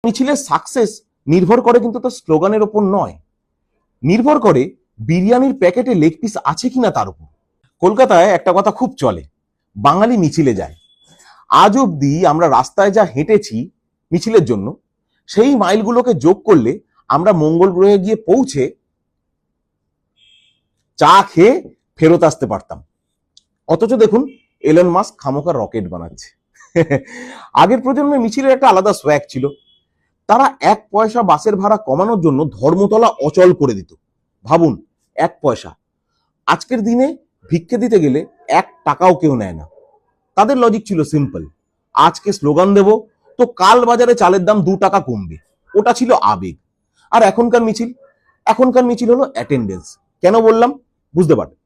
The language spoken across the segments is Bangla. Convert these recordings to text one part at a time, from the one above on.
মিছিলের সাকসেস নির্ভর করে কিন্তু তার স্লোগানের ওপর নয়, নির্ভর করে বিরিয়ানির প্যাকেটে লেগ পিস আছে কিনা তার উপর। কলকাতায় একটা কথা খুব চলে, বাঙালি মিছিলে যায়। আজ অব্দি আমরা রাস্তায় যা হেঁটেছি মিছিলের জন্য, সেই মাইলগুলোকে যোগ করলে আমরা মঙ্গল গ্রহে গিয়ে পৌঁছে চা খেয়ে ফেরত আসতে পারতাম। অথচ দেখুন এলন মাস্ক খামোকা রকেট বানাচ্ছে। আগের প্রজন্মের মিছিলের একটা আলাদা সোয়াগ ছিল। তারা 1 পয়সা বাসের ভাড়া কমানোর জন্য ধর্মতলা অচল করে দিত। ভাবুন, 1 পয়সা। আজকের দিনে ভিক্ষে দিতে গেলে 1 টাকাও কেউ নেয় না। তাদের লজিক ছিল সিম্পল, আজকে স্লোগান দেব তো কাল বাজারে চালের দাম 2 টাকা কমবে। ওটা ছিল আবেগ। আর এখনকার মিছিল হলো অ্যাটেন্ডেন্স। কেন বললাম বুঝতে পারবেন।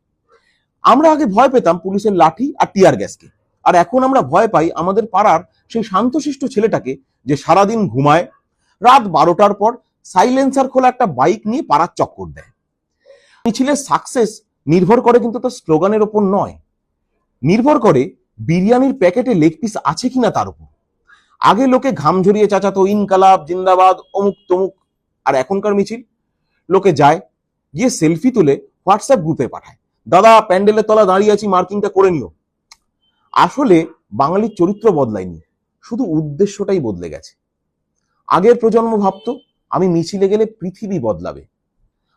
আমরা আগে ভয় পেতাম পুলিশের লাঠি আর টিয়ার গ্যাসকে, আর এখন আমরা ভয় পাই আমাদের পাড়ার সেই শান্তশিষ্ট ছেলেটাকে যে সারাদিন ঘুমায়, রাত 12টার পর সাইলেন্সার খোলা একটা বাইক নিয়ে পাড়ার চক্কর দেয়। মিছিলের সাকসেস নির্ভর করে কিন্তু তার স্লোগানের ওপর নয়, নির্ভর করে বিরিয়ানির প্যাকেটে লেগ পিস আছে কিনা তার উপর। আগে লোকে ঘাম ঝরিয়ে চাচাতো ইনকালাব জিন্দাবাদ অমুক তমুক, আর এখনকার মিছিল লোকে যায়, গিয়ে সেলফি তুলে হোয়াটসঅ্যাপ গ্রুপে পাঠায়, দাদা প্যান্ডেলের তলা দাঁড়িয়ে আছি, মার্কিংটা করে নিও। আসলে বাঙালির চরিত্র বদলায়নি, শুধু উদ্দেশ্যটাই বদলে গেছে। আগের প্রজন্ম ভাবতো আমি মিছিলে গেলে পৃথিবী বদলাবে,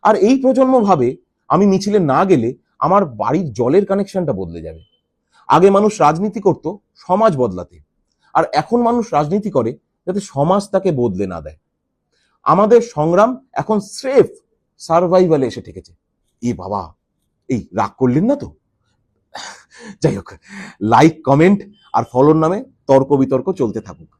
আর এই প্রজন্ম ভাবে আমি মিছিলে না গেলে আমার বাড়ির জলের কানেকশনটা বদলে যাবে। আগে মানুষ রাজনীতি করত সমাজ বদলাতে, আর এখন মানুষ রাজনীতি করে যাতে সমাজ তাকে বদলে না দেয়। আমাদের সংগ্রাম এখন স্রেফ সার্ভাইভালে এসে ঠেকেছে। এ বাবা, এই রাগ করলেন না তো? যাই হোক, লাইক কমেন্ট আর ফলোর নামে তর্ক বিতর্ক চলতে থাকুক।